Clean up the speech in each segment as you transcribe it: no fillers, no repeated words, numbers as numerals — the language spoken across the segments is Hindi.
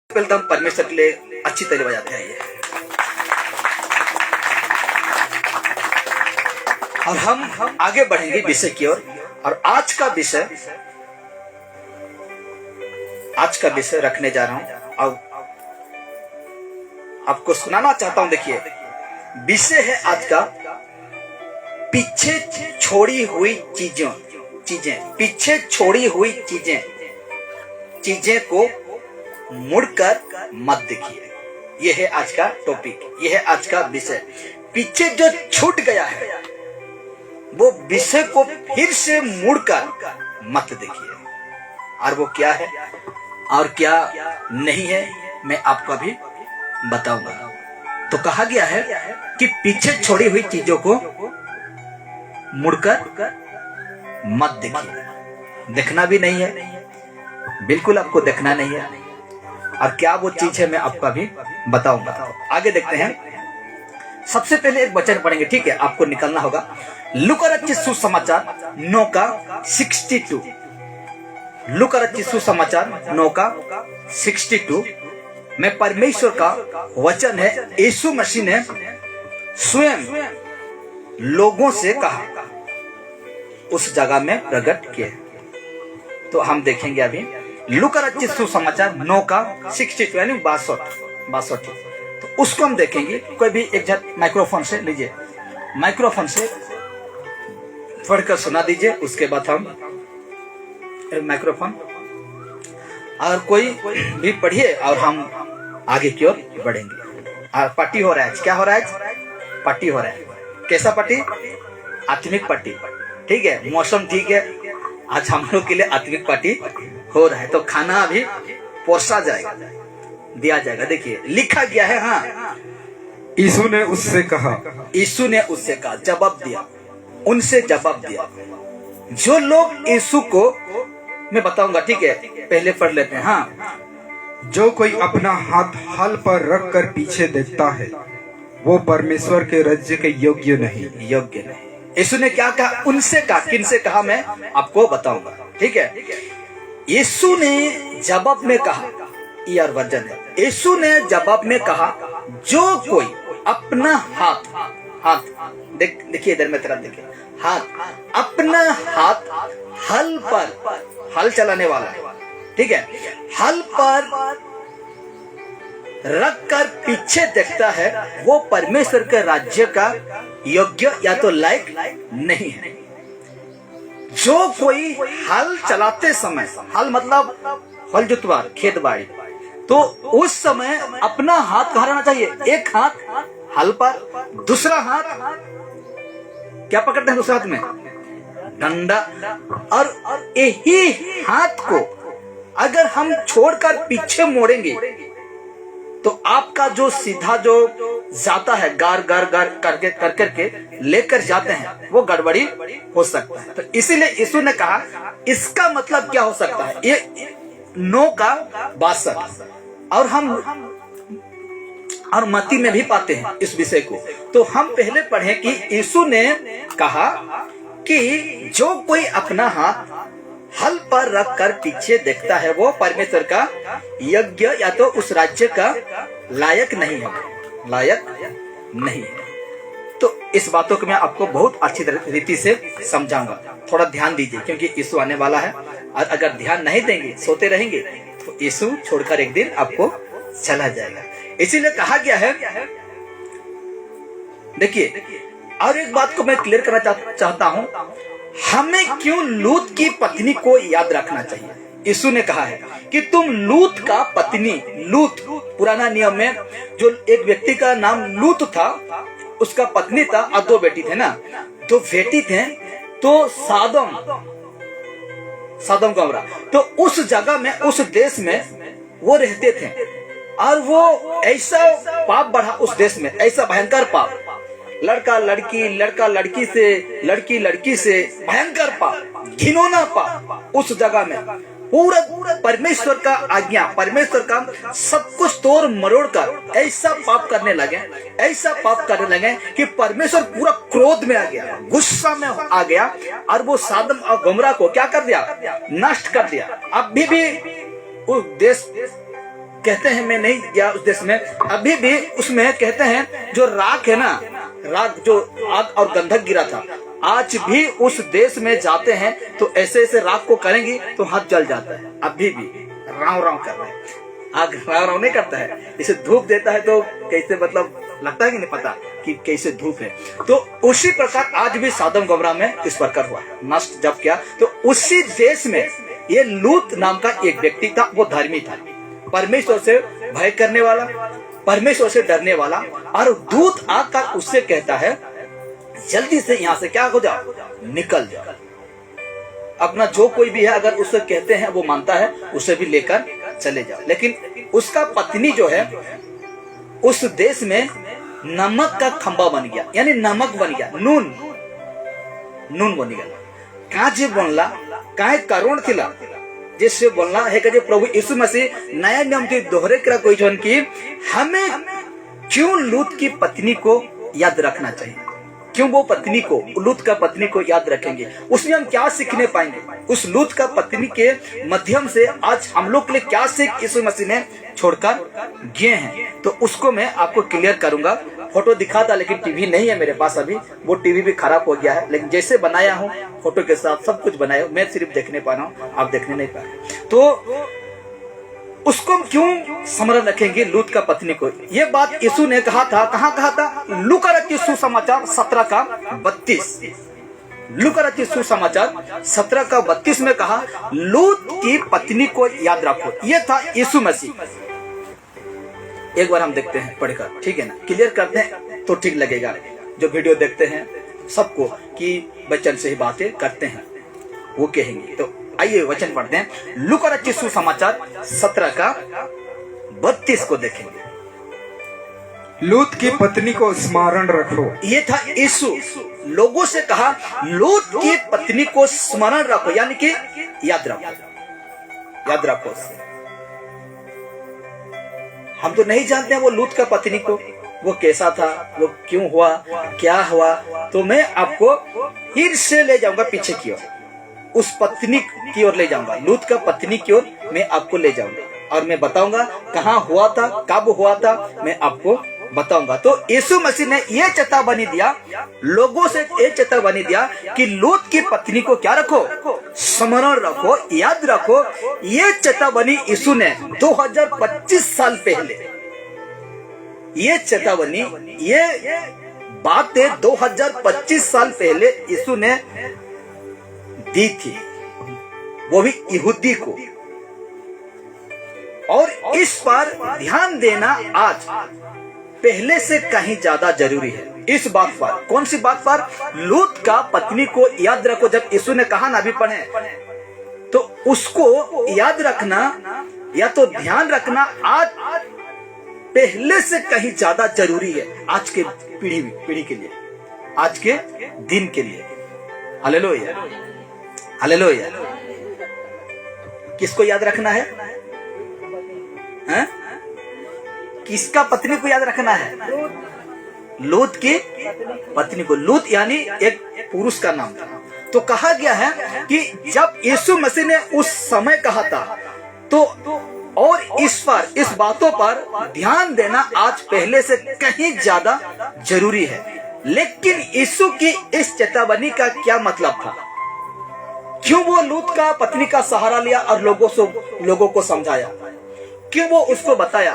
पहले तो हम परमेश्वर के लिए अच्छी तरह बजाते हैं ये, और हम आगे बढ़ेंगे विषय की ओर। और आज का विषय रखने जा रहा हूं और आपको सुनाना चाहता हूं। देखिए, विषय है आज का पीछे छोड़ी हुई चीजें, पीछे छोड़ी हुई चीजें को मुड़कर मत देखिए। यह है आज का टॉपिक, यह है आज का विषय। पीछे जो छूट गया है वो विषय को फिर से मुड़कर मत देखिए। और वो क्या है और क्या नहीं है मैं आपको अभी बताऊंगा। तो कहा गया है कि पीछे छोड़ी हुई चीजों को मुड़कर मत देखिए। देखना भी नहीं है, बिल्कुल आपको देखना नहीं है। और क्या वो चीज है मैं आपको अभी बताऊंगा। आगे देखते हैं। सबसे पहले एक वचन पढ़ेंगे, ठीक है? आपको निकलना होगा लूका रचित सुसमाचार 9 का 62। लूका रचित सुसमाचार 9 का 62 में परमेश्वर का वचन है। यीशु मसीह ने स्वयं लोगों से कहा, उस जगह में प्रकट किए। तो हम देखेंगे अभी लूका रचित सुसमाचार 9 का 62 यानी 62। तो उसको हम देखेंगे। कोई भी एक झट माइक्रोफोन से लीजिए, माइक्रोफोन से पढ़कर सुना दीजिए। उसके बाद हम माइक्रोफोन और कोई भी पढ़िए और हम आगे की ओर बढ़ेंगे। और पार्टी हो रहा है, क्या हो रहा है? पार्टी हो रहा है। कैसा पार्टी? आत्मिक पार्टी, ठीक है? मौसम ठीक है, आज हम लोग के लिए आत्मिक पार्टी हो रहा है। तो खाना अभी परोसा जाएगा, दिया जाएगा। देखिए लिखा गया है, हाँ, यीशु ने उससे कहा, जवाब दिया, उनसे जवाब दिया। जो लोग यीशु को, मैं बताऊंगा, ठीक है? पहले पढ़ लेते हैं। हाँ, जो कोई अपना हाथ हल पर रख कर पीछे देखता है वो परमेश्वर के राज्य के योग्य नहीं। यीशु ने क्या कहा? उनसे कहा। किनसे कहा मैं आपको बताऊंगा, ठीक है? यीशु ने जवाब में कहा, यार वर्जन है। यीशु ने जवाब में कहा, जो कोई अपना हाथ देखिए इधर में तरफ देखिए, हाथ, अपना हाथ हल पर, हल चलाने वाला, ठीक है, हल पर रख कर पीछे देखता है वो परमेश्वर के राज्य का योग्य या तो लायक नहीं है। जो कोई हल चलाते समय, हल मतलब हल जुतवार, खेत बाड़ी, तो उस समय अपना हाथ कहाँ रहना चाहिए? एक हाथ हल पर, दूसरा हाथ क्या पकड़ते हैं? दूसरे हाथ में डंडा। और यही हाथ को अगर हम छोड़कर पीछे मोड़ेंगे तो आपका जो सीधा जो जाता है, गार करके लेकर जाते हैं, वो गड़बड़ी हो सकता है। तो इसीलिए यीशु ने कहा, इसका मतलब क्या हो सकता है? ये 9 का 62 और हम और मत्ती में भी पाते हैं इस विषय को। तो हम पहले पढ़े कि यीशु ने कहा कि जो कोई अपना हाथ हल पर रख कर पीछे देखता है वो परमेश्वर का यज्ञ या तो उस राज्य का लायक नहीं है। तो इस बातों को मैं आपको बहुत अच्छी रीति से समझाऊंगा। थोड़ा ध्यान दीजिए क्योंकि यीशु आने वाला है, और अगर ध्यान नहीं देंगे, सोते रहेंगे, तो यीशु छोड़कर एक दिन आपको चला जाएगा। इसीलिए कहा गया है। देखिए, और एक बात को मैं क्लियर करना चाहता हूं, हमें क्यों लूत की पत्नी को याद रखना चाहिए? यीशु ने कहा है कि तुम लूत का पत्नी, लूत पुराना नियम में जो एक व्यक्ति का नाम लूत था, उसका पत्नी था और 2 बेटी थे ना, 2 बेटी थे। तो सादम गमरा, तो उस जगह में, उस देश में वो रहते थे, और वो ऐसा पाप बढ़ा उस देश में, ऐसा भयंकर पाप, लड़का लड़की से, लड़की लड़की से, भयंकर पाप, घिनौना पाप उस जगह में। पूरा परमेश्वर का आज्ञा, परमेश्वर का सब कुछ तोड़ मरोड़ कर ऐसा पाप करने लगे कि परमेश्वर पूरा क्रोध में आ गया, गुस्सा में आ गया, और वो सादम और गमरा को क्या कर दिया? नष्ट कर दिया। अभी भी उस देश कहते हैं मैं नहीं गया उस देश में, अभी भी उसमें कहते हैं जो राख है ना, राख जो आग और गंधक गिरा था, आज भी उस देश में जाते हैं तो ऐसे ऐसे राख को करेंगी तो हाथ जल जाता है। अभी भी राव राव कर रहे हैं, आग राव राव नहीं करता है, इसे धूप देता है तो कैसे मतलब लगता है कि नहीं पता कि कैसे धूप है। तो उसी प्रकार आज भी सादम गोमरा में इस प्रकार हुआ, नष्ट जब किया। तो उसी देश में ये लूत नाम का एक व्यक्ति था, वो धर्मी था, परमेश्वर से भय करने वाला, परमेश्वर से डरने वाला। और दूत आकर उससे कहता है जल्दी से यहाँ से क्या हो जाओ, निकल जाओ। अपना जो कोई भी है अगर उससे कहते हैं वो मानता है, उसे भी लेकर चले जाओ। लेकिन उसका पत्नी जो है उस देश में नमक का खंबा बन गया, यानी नमक बन गया, नून बन गया। काजे बोलला काहे करुण थिला जिससे बोलना है कि प्रभु यीशु मसीह नया नियम के दोहरे करा कोई जन की हमें क्यों लूत की पत्नी को याद रखना चाहिए, क्यों वो पत्नी को, लूत का पत्नी को याद रखेंगे, उसमें हम क्या सीखने पाएंगे, उस लूत का पत्नी के माध्यम से आज हम लोग के लिए क्या सीख यीशु मसीह ने छोड़कर गए हैं। तो उसको मैं आपको क्लियर करूंगा। फोटो दिखा था लेकिन टीवी नहीं है मेरे पास अभी, वो टीवी भी खराब हो गया है, लेकिन जैसे बनाया हूँ फोटो के साथ सब कुछ बनाया हूँ, मैं सिर्फ देखने पा रहा हूँ, आप देखने नहीं पा रहे। तो उसको क्यों स्मरण रखेंगे लूत का पत्नी को। ये बात यीशु ने कहा था, कहाँ कहा था, लूका रचित सुसमाचार 17 का 32, लूका रचित सुसमाचार 17 का 32 में कहा लूत की पत्नी को याद रखो। ये था यीशु मसीह। एक बार हम देखते हैं पढ़कर, ठीक है ना, क्लियर करते हैं तो ठीक लगेगा। जो वीडियो देखते हैं सबको कि वचन से ही बातें करते हैं वो कहेंगे। तो आइए वचन पढ़ते हैं, लूका रचित सुसमाचार 17 का 32 को देखेंगे। लूत की पत्नी को स्मरण रखो। ये था यीशु, लोगों से कहा लूत की पत्नी को स्मरण रखो, यानी कि याद रखो, याद रखो। हम तो नहीं जानते हैं वो लूत का पत्नी को, वो कैसा था, वो क्यों हुआ, क्या हुआ। तो मैं आपको फिर से ले जाऊंगा पीछे की ओर, उस पत्नी की ओर ले जाऊंगा, लूत का पत्नी की ओर मैं आपको ले जाऊंगा और मैं बताऊंगा कहाँ हुआ था, कब हुआ था, मैं आपको बताऊंगा। तो यीशु मसीह ने ये चेतावनी दिया, लोगों से ये चेतावनी दिया कि लूत की पत्नी को क्या रखो, स्मरण रखो, याद रखो। ये चेतावनी यीशु ने 2025 साल पहले, ये चेतावनी, ये बातें 2025 साल पहले यीशु ने दी थी, वो भी यहूदी को। और इस पर ध्यान देना आज पहले से कहीं ज्यादा जरूरी है। इस बात पर, कौन सी बात पर, लूत का पत्नी को याद रखो। जब यीशु ने कहा ना, अभी पढ़े, तो उसको याद रखना या तो ध्यान रखना आज पहले से कहीं ज्यादा जरूरी है, आज के पीढ़ी के लिए, आज के दिन के लिए। Hallelujah, hallelujah. किसको याद रखना है, हैं? किसका पत्नी को याद रखना है, लूत की पत्नी को। लूत यानी एक पुरुष का नाम था। तो कहा गया है कि जब यीशु मसीह ने उस समय कहा था, तो और इस बातों पर ध्यान देना आज पहले से कहीं ज्यादा जरूरी है। लेकिन यीशु की इस चेतावनी का क्या मतलब था, क्यों वो लूत का पत्नी का सहारा लिया और लोगों को समझाया, क्यों वो उसको बताया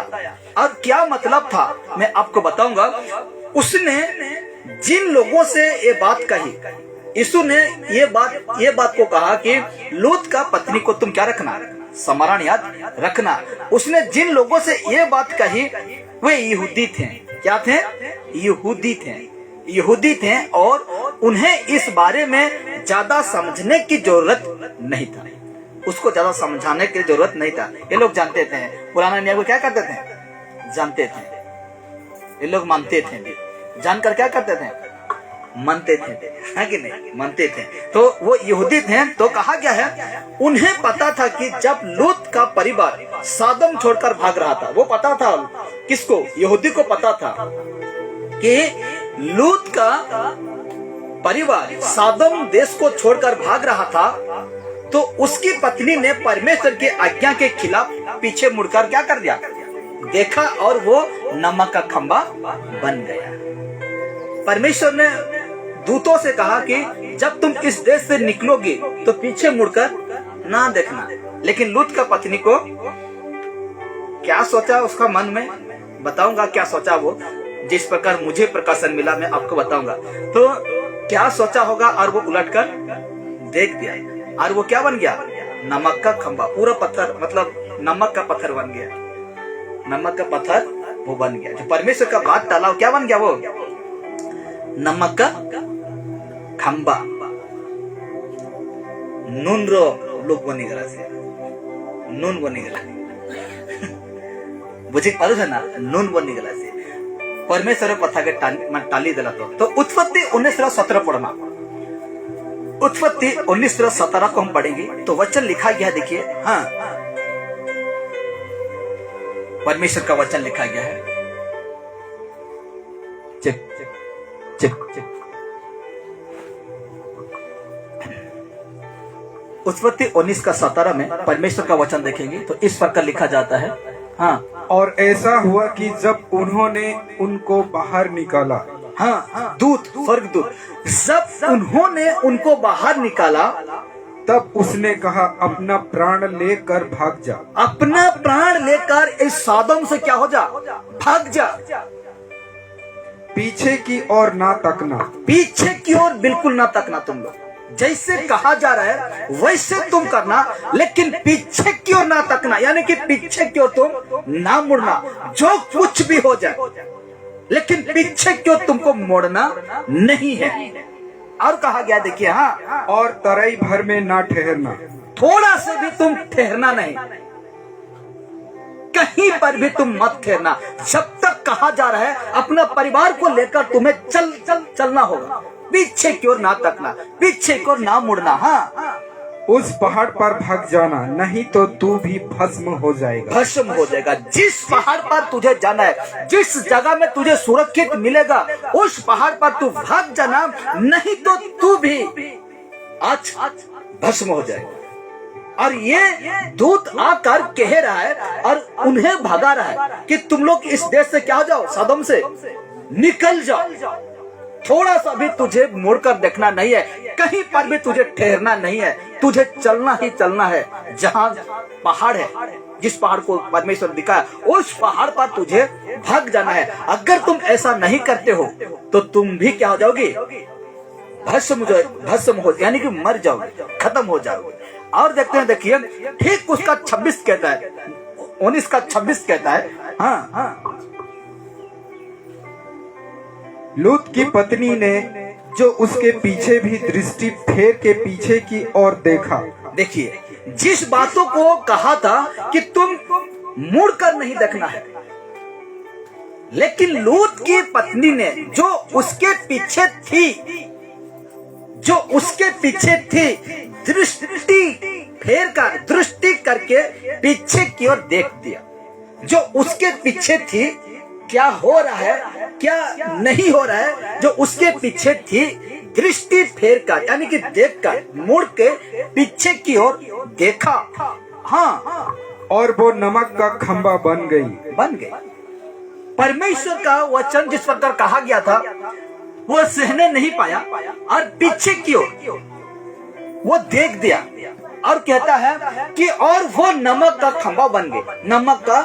और क्या मतलब था, मैं आपको बताऊंगा। उसने जिन लोगों से ये बात कही, यीशु ने ये बात को कहा कि लूत का पत्नी को तुम क्या रखना, स्मरण याद रखना। उसने जिन लोगों से ये बात कही वे यहूदी थे। क्या थे, यहूदी थे और उन्हें इस बारे में ज्यादा समझने की जरूरत नहीं था, उसको ज्यादा समझाने की जरूरत नहीं था। ये लोग जानते थे, पुराना नियम को क्या करते थे, जानते थे, ये लोग मानते थे, जानकर क्या करते थे, मानते थे, है कि नहीं, मानते थे। तो वो यहूदी थे। तो कहा गया है उन्हें पता था कि जब लूत का परिवार सादम छोड़कर भाग रहा था, वो पता था किसको, यहूदी को पता था कि लूत का परिवार सादम देश को छोड़कर भाग रहा था। तो उसकी पत्नी ने परमेश्वर की आज्ञा के खिलाफ पीछे मुड़कर क्या कर दिया, देखा और वो नमक का खंबा बन गया। परमेश्वर ने दूतों से कहा कि जब तुम इस देश से निकलोगे तो पीछे मुड़कर ना देखना। लेकिन लूत का पत्नी को क्या सोचा उसका मन में, बताऊंगा क्या सोचा वो। जिस प्रकार मुझे प्रकाशन मिला मैं आपको बताऊंगा। तो क्या सोचा होगा, और वो उलटकर देख दिया और वो क्या बन गया, नमक का खंबा, पूरा पत्थर, मतलब नमक का पत्थर बन गया। नमक का पत्थर वो बन गया, जो परमेश्वर का बात डाला क्या बन गया, वो नमक का खंबा। नून रो लोग बनी गला से, नून बनी गला बुझे पालू है ना, नून बनी गला से परमेश्वर पथा के टाली दिला। तो उत्पत्ति 19:17 पढ़ना, उत्पत्ति 19:17 को हम पढ़ेंगे। तो वचन लिखा गया, देखिए, हाँ, परमेश्वर का वचन लिखा गया है। Chip chip chip chip. उत्पत्ति 19:17 में परमेश्वर का वचन देखेंगे तो इस प्रकार लिखा जाता है, हाँ, और ऐसा हुआ कि जब उन्होंने उनको बाहर निकाला, हाँ, दूत, स्वर्गदूत, जब उन्होंने उनको बाहर निकाला तब उसने कहा, अपना प्राण लेकर भाग जा। अपना प्राण लेकर इस सदोम से क्या हो जा, भाग जा। पीछे की ओर ना तकना, पीछे की ओर बिल्कुल ना तकना। तुम लोग जैसे कहा जा रहा है वैसे तुम करना, लेकिन पीछे की ओर ना तकना, यानी कि पीछे की ओर तुम ना मुड़ना। जो कुछ भी हो जाए, लेकिन पीछे की ओर तुमको मुड़ना नहीं है। और कहा गया, देखिए, हाँ, और तराई भर में ना ठहरना, थोड़ा से भी तुम ठहरना नहीं, कहीं पर भी तुम मत ठहरना। जब तक कहा जा रहा है अपना परिवार को लेकर तुम्हें चलना होगा। पीछे की ओर ना तकना, पीछे की ओर ना मुड़ना। हाँ, उस पहाड़ पर भाग जाना, नहीं तो तू भी भस्म हो जाएगा। भस्म हो जाएगा। जिस पहाड़ पर तुझे जाना है, जिस जगह में तुझे सुरक्षित मिलेगा, उस पहाड़ पर तू भाग जाना, नहीं तो तू भी आज भस्म हो जाएगा। और ये दूत आकर कह रहा है और उन्हें भगा रहा है कि तुम लोग इस देश से क्या हो जाओ, सदोम से निकल जाओ। थोड़ा सा भी तुझे मुड़कर देखना नहीं है, कहीं पर भी तुझे ठहरना नहीं है, तुझे चलना ही चलना है। जहां पहाड़ है, जिस पहाड़ को परमेश्वर दिखाया, उस पहाड़ पर तुझे भाग जाना है। अगर तुम ऐसा नहीं करते हो तो तुम भी क्या हो जाओगे, भस्म हो, यानी कि मर जाओगे, खत्म हो जाओगे। और देखते हैं, देखिए, ठीक उसका 26 कहता है, 19:26 कहता है, हाँ, हाँ, लूत की पत्नी ने जो उसके पीछे भी दृष्टि फेर के पीछे की ओर देखा। देखिए, जिस बातों को कहा था कि तुम मुड़कर नहीं देखना है, लेकिन लूत की पत्नी ने जो उसके पीछे थी, दृष्टि करके पीछे की ओर देख दिया। जो उसके पीछे थी, क्या हो रहा है क्या नहीं हो रहा है, जो उसके पीछे थी, दृष्टि फेर कर, यानी कि देख कर, मुड़ के पीछे की ओर देखा, हाँ, और वो नमक का खंबा बन गई। परमेश्वर का वचन जिस प्रकार कहा गया था वो सहने नहीं पाया और पीछे की ओर वो देख दिया और कहता है कि और वो नमक का खंबा बन गया, नमक का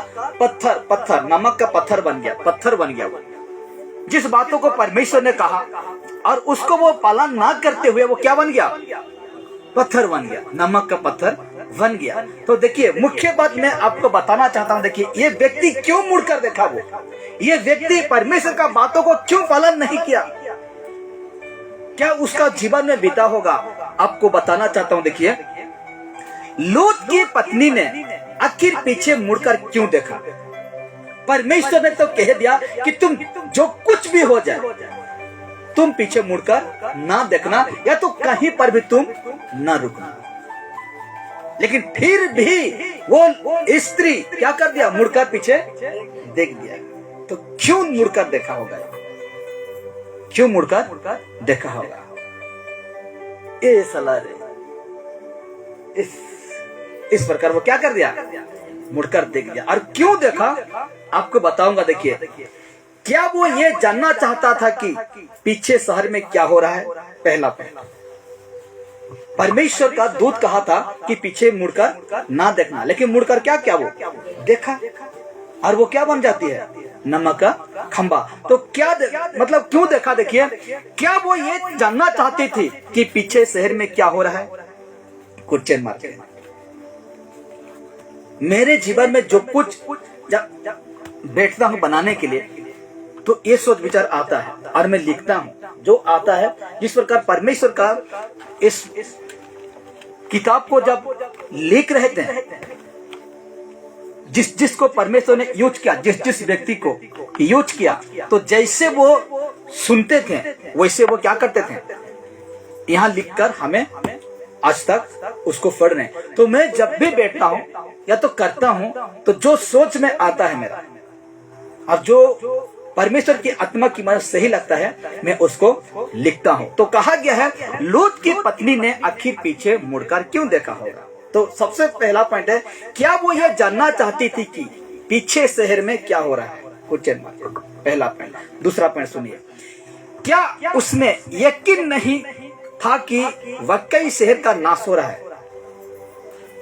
पत्थर बन गया। वो जिस बातों को परमेश्वर ने कहा और उसको वो पालन ना करते हुए वो क्या बन गया, पत्थर बन गया, नमक का पत्थर बन गया। तो देखिए, मुख्य बात मैं आपको बताना चाहता हूँ। देखिए, ये व्यक्ति क्यों मुड़कर देखा, ये व्यक्ति परमेश्वर का बातों को क्यों पालन नहीं किया, क्या उसका जीवन में बीता होगा, आपको बताना चाहता हूँ। देखिए, लूत की पत्नी ने आखिर पीछे मुड़कर क्यों देखा। परमेश्वर ने तो कह दिया कि तुम जो कुछ भी हो जाए तुम पीछे मुड़कर ना देखना, या तो कहीं पर भी तुम ना रुकना। लेकिन फिर भी वो स्त्री क्या कर दिया, मुड़कर पीछे देख दिया। तो क्यों मुड़कर देखा होगा, क्यों मुड़कर देखा होगा, ये सलाह इस प्रकार वो क्या कर दिया, मुड़कर देख लिया। और क्यों देखा आपको बताऊंगा। देखिए, क्या वो ये जानना चाहता था कि पीछे शहर में क्या हो रहा है? पहला परमेश्वर का दूत कहा था कि पीछे मुड़कर ना देखना, लेकिन मुड़कर क्या वो देखा। और वो क्या बन जाती है? नमक का खंबा। तो क्या मतलब क्यों देखा? देखिए, क्या वो ये जानना चाहती थी कि पीछे शहर में क्या हो रहा है? Question mark. मेरे जीवन में जो कुछ जब बैठता हूं बनाने के लिए, तो ये सोच विचार आता है और मैं लिखता हूं। जो आता है, जिस प्रकार परमेश्वर का इस किताब को जब लिख रहे थे, जिसको परमेश्वर ने यूज किया, जिस व्यक्ति को यूज किया, तो जैसे वो सुनते थे वैसे वो क्या करते थे, यहाँ लिखकर हमें आज तक उसको पढ़ रहे हैं। तो मैं जब भी बैठता हूं या तो करता हूं, तो जो सोच में आता है मेरा, और जो परमेश्वर की आत्मा की मदद सही लगता है, मैं उसको लिखता हूं। तो कहा गया है, लूत की पत्नी ने आखिर पीछे मुड़कर क्यों देखा होगा? तो सबसे पहला पॉइंट है, क्या वो ये जानना चाहती थी कि पीछे शहर में क्या हो रहा है? क्वेश्चन मार्क, पहला पॉइंट। दूसरा पॉइंट सुनिए, क्या उसमें यकीन नहीं था कि वाकई शहर का नाश हो रहा है?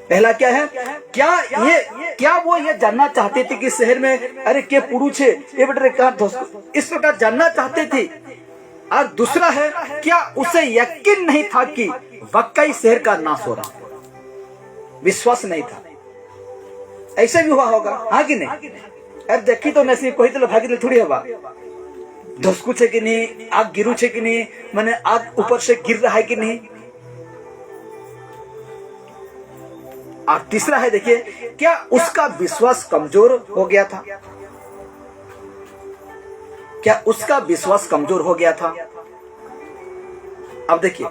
पहला क्या है, क्या वो ये जानना चाहते थे कि शहर में अरे के पुरुष है, ये बेटे इस प्रकार जानना चाहते थे। और दूसरा है, क्या उसे यकीन नहीं था कि वाकई शहर का नाश हो रहा है? विश्वास नहीं था। ऐसे भी हुआ होगा, हाँ कि नहीं? अरे देखी तो नहीं, कोई तो भागी थोड़ी हवा धसकू है कि नहीं, आग गिरू है कि नहीं, मैंने आग ऊपर से गिर रहा है कि नहीं। और तीसरा है, देखिए, क्या उसका विश्वास कमजोर हो गया था? क्या उसका विश्वास कमजोर हो गया था? अब देखिए,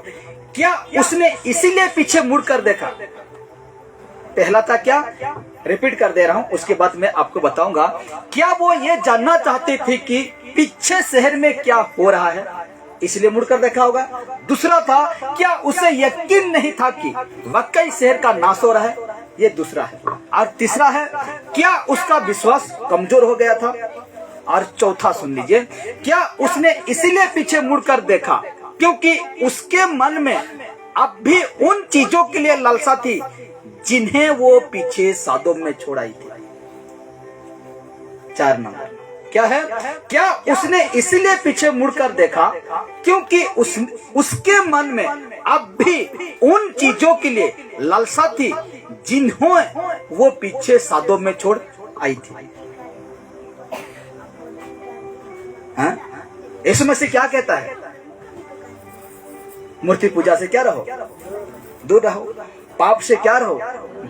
क्या उसने इसीलिए पीछे मुड़कर देखा? पहला था क्या? रिपीट कर दे रहा हूं, उसके बाद मैं आपको बताऊंगा। क्या वो ये जानना चाहती थी कि पीछे शहर में क्या हो रहा है, इसलिए मुड़कर देखा होगा। दूसरा था, क्या उसे यकीन नहीं था कि वाकई शहर का नाश हो रहा है? ये दूसरा है। और तीसरा है, क्या उसका विश्वास कमजोर हो गया था? और चौथा सुन लीजिए, क्या उसने इसीलिए पीछे मुड़कर देखा क्योंकि उसके मन में अब भी उन चीजों के लिए लालसा थी जिन्हें वो पीछे सादोम में छोड़ाई थी? 4 नंबर क्या है, क्या उसने इसलिए पीछे मुड़कर देखा क्योंकि उसके मन में अब भी उन चीजों के लिए लालसा थी जिन्हें वो पीछे सादोम में छोड़ आई थी? यीशु मसीह क्या कहता है? मूर्ति पूजा से क्या रहो, दूर रहो। पाप से क्या रहो,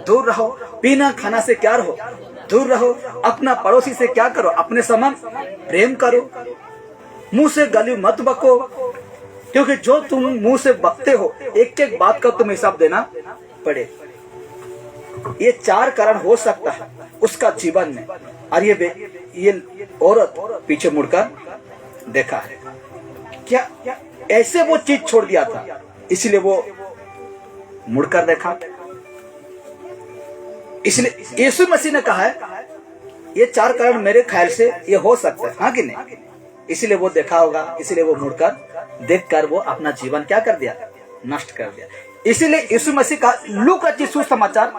दूर रहो। पीना खाना से क्या रहो, दूर रहो। अपना पड़ोसी से क्या करो, अपने समान प्रेम करो। मुंह से गाली मत बको, क्योंकि जो तुम मुंह से बकते हो, एक एक बात का तुम्हें हिसाब देना पड़े। ये 4 कारण हो सकता है उसका जीवन में, और ये औरत पीछे मुड़कर देखा है। क्या ऐसे वो चीज छोड़ दिया था, इसलिए वो मुड़कर देखा? इसलिए यीशु मसीह ने कहा है, ये 4 कारण मेरे ख्याल से ये हो सकता है, हाँ कि नहीं? इसलिए वो देखा होगा, इसलिए वो मुड़कर देखकर वो अपना जीवन क्या कर दिया, नष्ट कर दिया। इसीलिए यीशु मसीह का लूका का सुसमाचार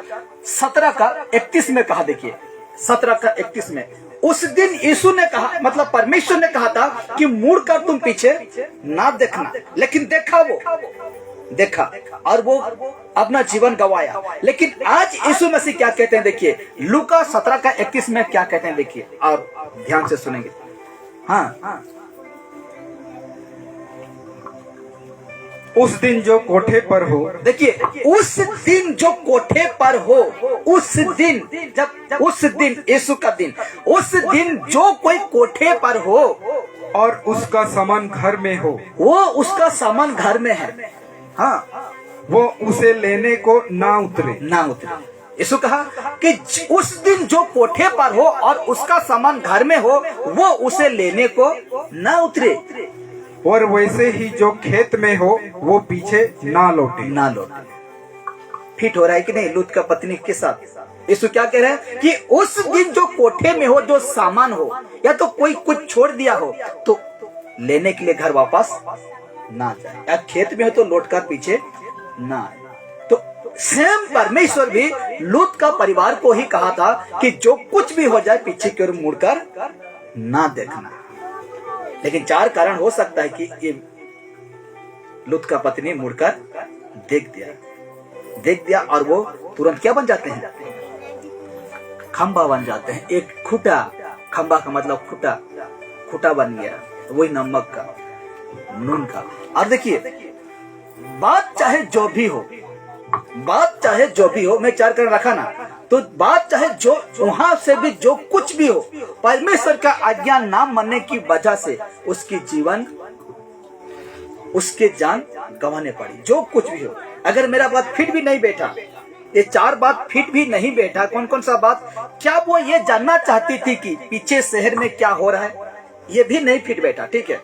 17 का 31 में कहा, देखिए 17 का 31 में, उस दिन यीशु ने कहा, मतलब परमेश्वर ने कहा था कि मुड़कर तुम पीछे ना देखना, लेकिन देखा, वो देखा और वो अपना जीवन गवाया। लेकिन आज यीशु मसीह क्या कहते हैं, देखिए लूका 17 का 31 में क्या कहते हैं, देखिए और ध्यान से सुनेंगे। हाँ, उस दिन जो कोठे पर हो, देखिए उस दिन जो कोठे पर हो, उस दिन, जब उस दिन यीशु का दिन, उस दिन जो कोई कोठे पर हो और उसका सामान घर में हो, वो उसका सामान घर में है, हाँ, वो उसे लेने को ना उतरे। यीशु कहा कि उस दिन जो कोठे पर हो और उसका सामान घर में हो, वो उसे लेने को ना उतरे। और वैसे ही जो खेत में हो, वो पीछे ना लौटे। फिट हो रहा है कि नहीं लूत का पत्नी के साथ? यीशु क्या कह रहे हैं कि उस दिन जो कोठे में हो, जो सामान हो, या तो कोई कुछ छोड़ दिया हो, तो लेने के लिए घर वापस ना जाए, या खेत में हो तो लौटकर पीछे ना आए। तो सेम परमेश्वर भी लूत का परिवार को ही कहा था कि जो कुछ भी हो जाए पीछे की ओर मुड़कर ना देखना। लेकिन 4 कारण हो सकता है कि ये लूत का पत्नी मुड़कर देख दिया और वो तुरंत क्या बन जाते हैं? खंबा बन जाते हैं। एक खूटा, खंबा का मतलब खूटा बन गया, वही नमक का, नून का। और देखिए, बात चाहे जो भी हो, मैं 4 कारण रखा ना, तो बात चाहे जो वहां से भी जो कुछ भी हो, परमेश्वर का आज्ञा ना मानने की वजह से उसके जान गंवाने पड़ी। जो कुछ भी हो, अगर मेरा बात फिट भी नहीं बैठा, ये 4 बात फिट भी नहीं बैठा, कौन सा बात? क्या वो ये जानना चाहती थी कि पीछे शहर में क्या हो रहा है? ये भी नहीं फिट बैठा, ठीक है।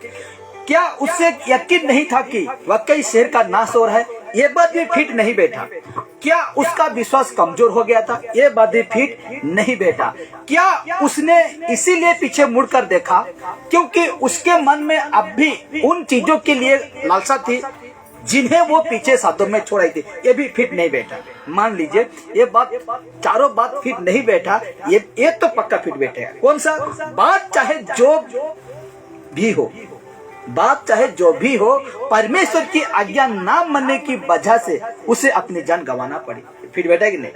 क्या उससे यकीन नहीं था कि वाकई शहर का नाश हो रहा है? ये बात भी फिट नहीं बैठा। क्या उसका विश्वास कमजोर हो गया था? ये बात भी फिट नहीं बैठा। क्या उसने इसीलिए पीछे मुड़कर देखा क्योंकि उसके मन में अब भी उन चीजों के लिए लालसा थी जिन्हें वो पीछे साधों में छोड़ आई थी? ये भी फिट नहीं बैठा। मान लीजिए ये बात, चारों बात फिट नहीं बैठा, ये तो पक्का फिट बैठेगा। कौन सा? बात चाहे जो भी हो, परमेश्वर की आज्ञा ना मानने की वजह से उसे अपनी जान गंवाना पड़ी। फिर बैठा कि नहीं?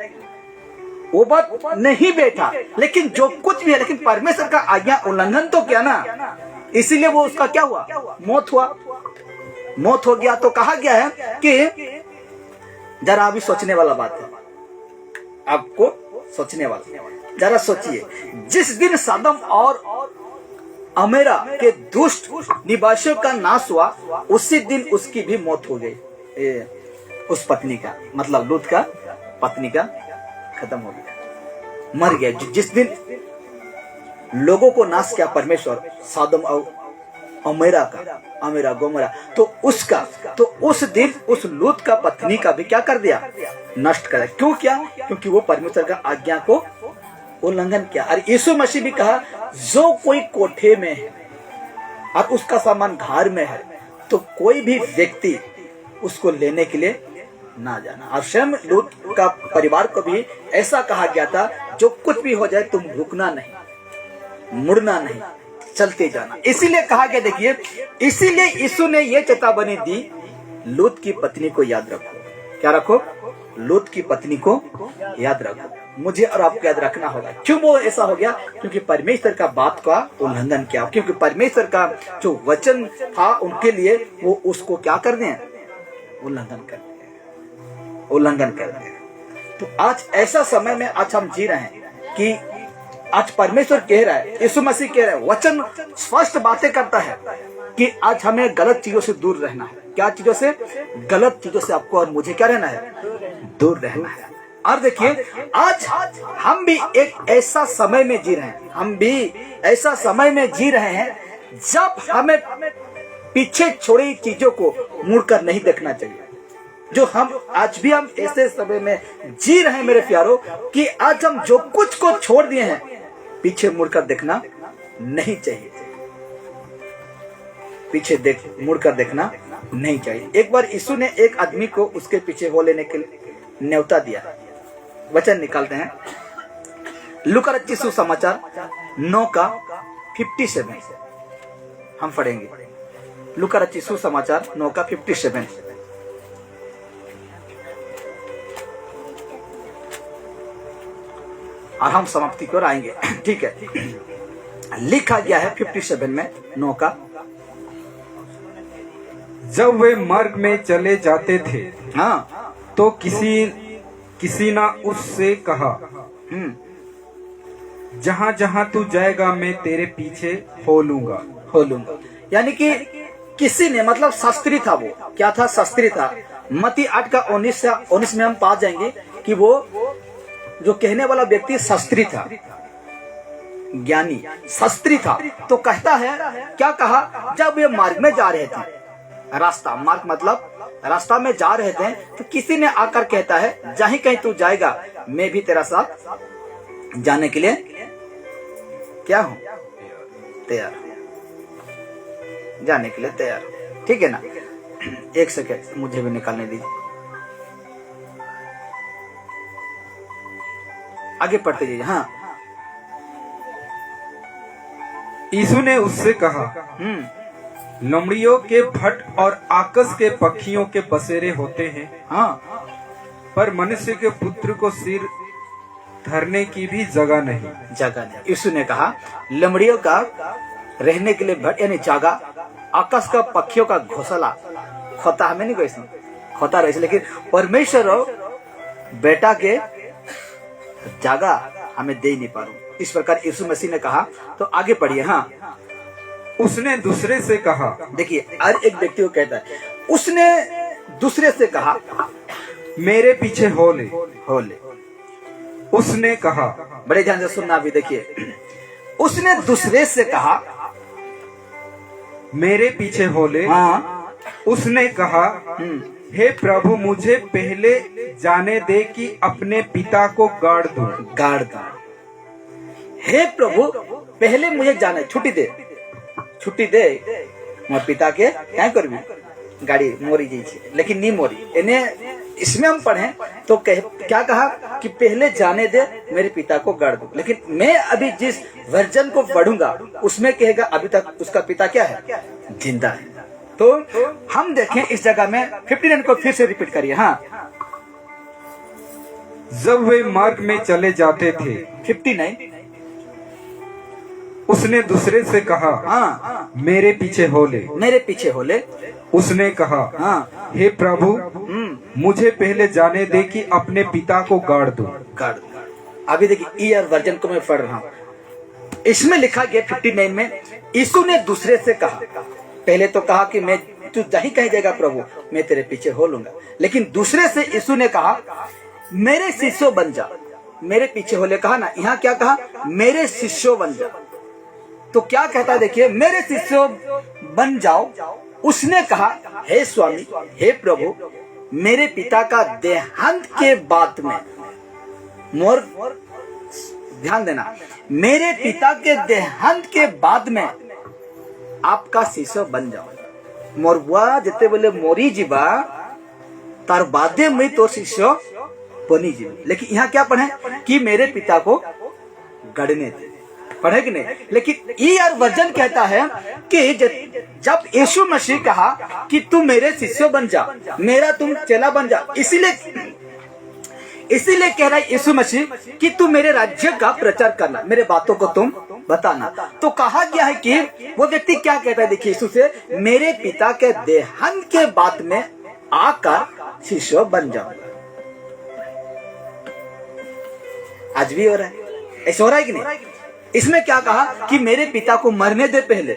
वो बात नहीं बैठा, लेकिन जो कुछ भी है, लेकिन परमेश्वर का आज्ञा उल्लंघन तो किया ना, इसीलिए वो उसका क्या हुआ? मौत हो गया। तो कहा गया है कि जरा अभी सोचने वाला बात है, आपको सोचने वाला, जरा सोचिए। जिस दिन सदम और अमेरा के दुष्ट निवासियों का नाश हुआ, उसी दिन उसकी भी मौत हो गई। उस पत्नी का मतलब लूत का पत्नी का खत्म हो गया, मर गया। जिस दिन लोगों को नाश किया परमेश्वर, सदम और अमेरा गोमरा, तो उस दिन उस लूत का पत्नी का भी क्या कर दिया? नष्ट कर दिया। क्यों किया? क्योंकि वो परमेश्वर का आज्ञा को उल्लंघन किया। और यीशु मसीह भी कहा, जो कोई कोठे में है और उसका सामान घर में है, तो कोई भी व्यक्ति उसको लेने के लिए ना जाना। और स्वयं लूत का परिवार को भी ऐसा कहा गया था, जो कुछ भी हो जाए तुम रुकना नहीं, मुड़ना नहीं, चलते जाना। इसीलिए कहा गया, देखिए, इसीलिए यीशु ने यह चेतावनी दी, लूत की पत्नी को याद रखो। क्या रखो? लूत की पत्नी को याद रखो। मुझे और आपको याद रखना होगा। क्यों वो ऐसा हो गया? क्योंकि परमेश्वर का बात का उल्लंघन किया। क्योंकि परमेश्वर का जो वचन था उनके लिए, वो उसको क्या कर दें? उल्लंघन कर दें। तो आज ऐसा समय में आज हम जी रहे हैं कि आज परमेश्वर कह रहा है, यीशु मसीह कह रहा है, वचन स्पष्ट बातें करता है कि आज हमें गलत चीजों से दूर रहना है। क्या चीजों से? गलत चीजों से आपको और मुझे क्या रहना है? दूर रहना है। और देखिए, आज हम भी एक ऐसा समय में जी रहे हैं जब हमें पीछे छोड़ी चीजों को मुड़कर नहीं देखना चाहिए। जो हम आज भी हम ऐसे समय में जी रहे हैं मेरे प्यारों, कि आज हम जो कुछ को छोड़ दिए हैं, पीछे मुड़कर देखना नहीं चाहिए। मुड़कर देखना नहीं चाहिए। एक बार यीशु ने एक आदमी को उसके पीछे हो लेने के लिए न्योता दिया। वचन निकालते हैं, लूका रचित सुसमाचार 9:57 हम पढ़ेंगे। लूका रचित सुसमाचार 9:57। और हम समाप्ति की ओर आएंगे, ठीक है। लिखा गया है 57 में 9 का, जब वे मार्ग में चले जाते थे, हाँ, तो किसी ने उससे कहा, जहाँ जहाँ तू जाएगा मैं तेरे पीछे हो लूंगा। यानी कि किसी ने, मतलब शास्त्री था। वो क्या था? शास्त्री था। मत्ती 8:19 में हम पा जाएंगे कि वो जो कहने वाला व्यक्ति शास्त्री था, ज्ञानी शास्त्री था। तो कहता है, क्या कहा? जब वे मार्ग में जा रहे थे, मार्ग मतलब रास्ता में जा रहे थे, तो किसी ने आकर कहता है, जहीं कहीं तू जाएगा मैं भी तेरा साथ जाने के लिए क्या हूं, तैयार, जाने के लिए तैयार। ठीक है ना, एक सेकेंड मुझे भी निकालने दीजिए, आगे पढ़ते जाइए। हाँ, यीशु ने उससे कहा, लमड़ियों के भट्ट और आकाश के पक्षियों के बसेरे होते हैं, हाँ, पर मनुष्य के पुत्र को सिर धरने की भी जगह नहीं। जगह नहीं। यीशु ने कहा लमड़ियों का रहने के लिए भट्ट यानी जगह, आकाश का पक्षियों का घोंसला, खोता हमें नहीं कोई खोता रहे, लेकिन परमेश्वर बेटा के जगह हमें दे नहीं पा रहा। इस प्रकार यीशु मसीह ने कहा। तो आगे पढ़िए। हाँ, उसने दूसरे से कहा, देखिए हर एक व्यक्ति को कहता है, उसने दूसरे से कहा मेरे पीछे हो ले। हो ले। उसने कहा, बड़े ध्यान से सुनना भी, देखिए उसने दूसरे से कहा मेरे पीछे हो ले। हाँ, उसने कहा, हे प्रभु मुझे पहले जाने दे कि अपने पिता को गाड़ दूं। गाड़ दूं। हे प्रभु पहले मुझे जाने, छुट्टी दे, छुट्टी दे, मैं पिता के क्या करबी गाड़ी मोरी जी, लेकिन नहीं मोरी। इन्हें इसमें हम पढ़े तो क्या कहा कि पहले जाने दे मेरे पिता को गाड़ दूं, लेकिन मैं अभी जिस वर्जन को पढ़ूंगा उसमें कहेगा अभी तक उसका पिता क्या है, जिंदा है। तो हम देखें इस जगह में 59 को फिर से रिपीट करिए। हाँ, जब वे मार्ग में चले जाते थे, 59, उसने दूसरे से कहा, हाँ, मेरे पीछे हो ले। मेरे पीछे हो ले। उसने कहा, हाँ, हे प्रभु मुझे पहले जाने दे कि अपने पिता को गाड़ दूं। गाड़ दूं। अभी देखिए ईयर वर्जन को मैं पढ़ रहा हूँ, इसमें लिखा गया 59 में, यीशु ने दूसरे से कहा, पहले तो कहा कि मैं तू जहीं कहीं जाएगा प्रभु मैं तेरे पीछे हो लूंगा, लेकिन दूसरे से यीशु ने कहा मेरे शिष्य बन जा। मेरे पीछे हो ले कहा ना, यहाँ क्या कहा, मेरे शिष्य बन जा। तो क्या कहता है देखिए, मेरे शिष्य बन जाओ। उसने कहा, हे स्वामी, हे प्रभु, मेरे पिता का देहांत के बाद में, मोर ध्यान देना, मेरे पिता के देहांत के बाद में आपका शिष्य बन जाओ। मोर बुआ जिते बोले मोरी जीवा तार बादे में तो शिष्य बनी जीव। लेकिन यहाँ क्या पढ़े कि मेरे पिता को गड़ने दे, पढ़े कि नहीं। लेकिन ईआर वर्जन कहता है कि जब यीशु मसीह कहा कि तू मेरे शिष्य बन जा, मेरा तुम चेला बन जा, इसीलिए कह रहा है यीशु मसीह कि तू मेरे राज्य का प्रचार करना, मेरे बातों को तुम बताना। तो कहा गया है कि वो व्यक्ति क्या कहता है, देखिए यीशु से, मेरे पिता के देहांत के बाद में आकर शिष्य बन जाऊंगा। आज भी हो रहा है, ऐसा हो रहा है कि नहीं। इसमें क्या कहा कि मेरे पिता को मरने दे पहले,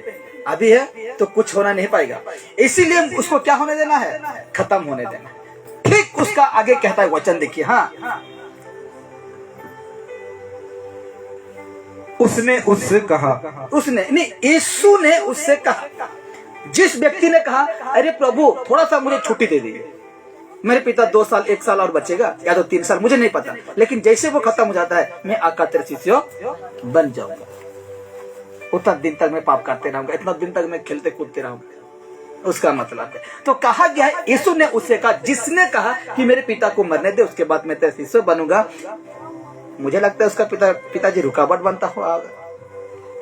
अभी है तो कुछ होना नहीं पाएगा, इसीलिए उसको क्या होने देना है, खत्म होने देना। ठीक उसका आगे कहता है वचन, देखिए। हाँ, उसने उससे कहा, उसने नहीं, यीशु ने उससे कहा। जिस व्यक्ति ने कहा अरे प्रभु थोड़ा सा मुझे छुट्टी दे दीजिए, मेरे पिता 2 साल 1 साल और बचेगा या तो 3 साल, मुझे नहीं पता, लेकिन जैसे वो खत्म हो जाता है मैं आकर तेरे शिष्य बन जाऊंगा। उतना दिन तक मैं पाप करते रहूंगा, इतना दिन तक मैं खेलते कूदते रहूंगा, उसका मतलब है। तो कहा गया है यीशु ने उससे कहा, जिसने कहा कि मेरे पिता को मरने दे उसके बाद मैं तेरे शिष्य बनूंगा। मुझे लगता है उसका पिताजी रुकावट बनता होगा,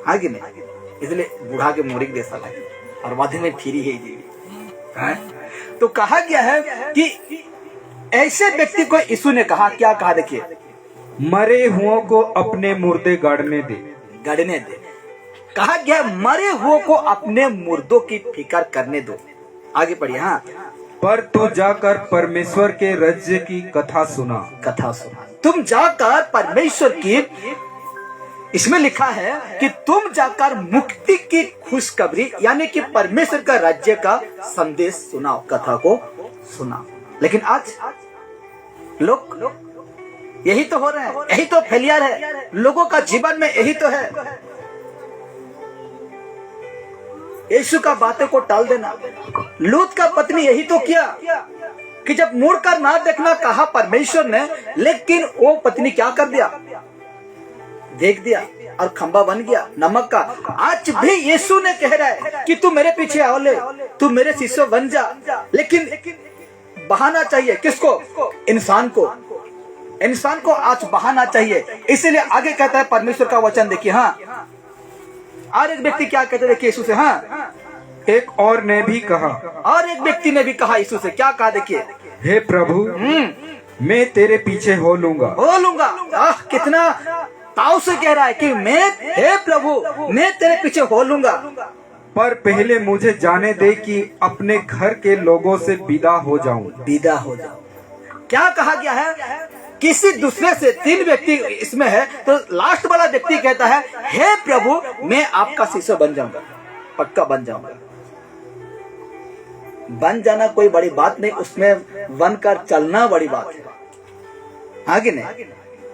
हाँ कि नहीं। इसलिए बूढ़ा के मोरी जैसा लगे और वादे में फिरी है जी। तो कहा गया है कि ऐसे व्यक्ति को यीशु ने कहा, क्या कहा देखिए, मरे हुओं को अपने मुर्दे गाड़ने दे। गाड़ने दे। कहा गया मरे हुओं को अपने मुर्दों की फिक्र करने दो। आगे पढ़िए। हाँ, पर तू जाकर परमेश्वर के राज्य की कथा सुना। कथा सुना, तुम जाकर परमेश्वर की, इसमें लिखा है कि तुम जाकर मुक्ति की खुशखबरी यानी कि परमेश्वर का राज्य का संदेश सुनाओ, कथा को सुनाओ। लेकिन आज लोग यही तो हो रहे हैं, यही तो फेलियर है लोगों का जीवन में, यही तो है यीशु का बातें को टाल देना। लूत का पत्नी यही तो किया, कि जब मुड़कर ना देखना कहा परमेश्वर ने, लेकिन वो पत्नी क्या कर दिया, देख दिया और खंबा बन गया नमक का। आज भी यीशु ने कह रहा है कि तू मेरे पीछे आओ ले, तू मेरे शिष्य बन जा, लेकिन बहाना चाहिए किसको? इंसान को। इंसान को आज बहाना चाहिए। इसीलिए आगे कहता है परमेश्वर का वचन, देखिए। हाँ, और एक व्यक्ति क्या कहते, देखिए यीशु से। हाँ, एक और ने भी कहा, और एक व्यक्ति ने भी कहा यीशु से, क्या कहा, देखिए। हे प्रभु, मैं तेरे पीछे हो लूंगा। कितना ताव से कह रहा है कि हे प्रभु, मैं तेरे पीछे हो लूंगा, पर पहले मुझे जाने दे कि अपने घर के लोगों से विदा हो जाऊं। क्या कहा गया है? किसी दूसरे से 3 व्यक्ति इसमें है, तो लास्ट वाला व्यक्ति कहता है, हे प्रभु, मैं आपका शिष्य बन जाऊंगा, पक्का बन जाऊंगा। बन जाना कोई बड़ी बात नहीं, उसमें बनकर चलना बड़ी बात है। हाँ कि नहीं?